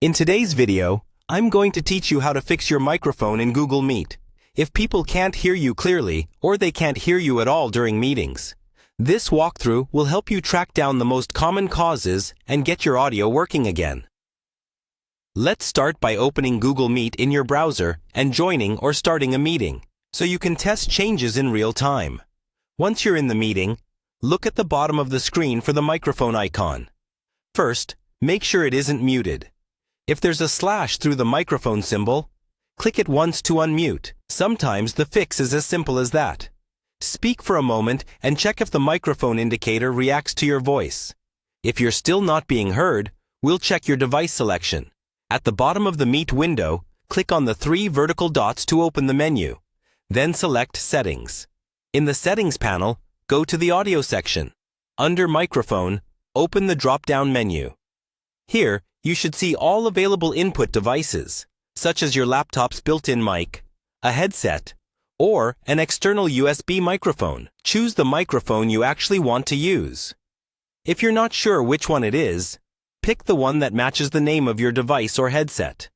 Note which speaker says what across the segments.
Speaker 1: In today's video, I'm going to teach you how to fix your microphone in Google Meet if people can't hear you clearly or they can't hear you at all during meetings. This walkthrough will help you track down the most common causes and get your audio working again. Let's start by opening Google Meet in your browser and joining or starting a meeting, so you can test changes in real time. Once you're in the meeting, look at the bottom of the screen for the microphone icon. First, make sure it isn't muted. If there's a slash through the microphone symbol, click it once to unmute. Sometimes the fix is as simple as that. Speak for a moment and check if the microphone indicator reacts to your voice. If you're still not being heard, we'll check your device selection. At the bottom of the Meet window, click on the 3 vertical dots to open the menu. Then select Settings. In the Settings panel, go to the Audio section. Under Microphone, open the drop-down menu. Here, you should see all available input devices, such as your laptop's built-in mic, a headset, or an external USB microphone. Choose the microphone you actually want to use. If you're not sure which one it is, pick the one that matches the name of your device or headset.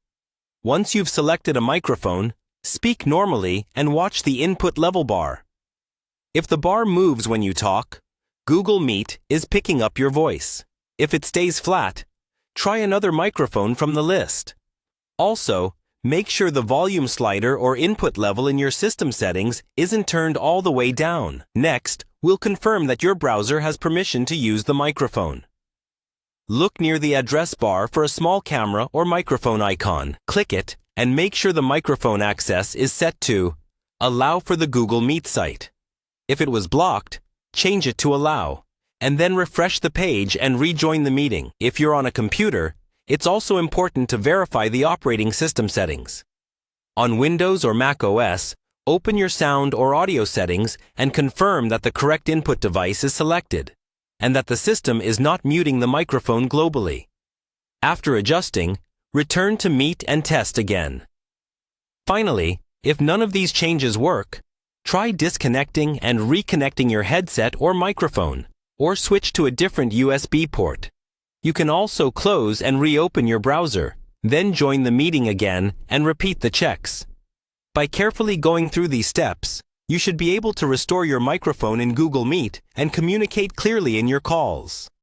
Speaker 1: Once you've selected a microphone, speak normally and watch the input level bar. If the bar moves when you talk, Google Meet is picking up your voice. If it stays flat, try another microphone from the list. Also, make sure the volume slider or input level in your system settings isn't turned all the way down. Next, we'll confirm that your browser has permission to use the microphone. Look near the address bar for a small camera or microphone icon. Click it and make sure the microphone access is set to Allow for the Google Meet site. If it was blocked, change it to Allow, and then refresh the page and rejoin the meeting. If you're on a computer, it's also important to verify the operating system settings. On Windows or Mac OS, open your sound or audio settings and confirm that the correct input device is selected, and that the system is not muting the microphone globally. After adjusting, return to Meet and test again. Finally, if none of these changes work, try disconnecting and reconnecting your headset or microphone, or switch to a different USB port. You can also close and reopen your browser, then join the meeting again and repeat the checks. By carefully going through these steps, you should be able to restore your microphone in Google Meet and communicate clearly in your calls.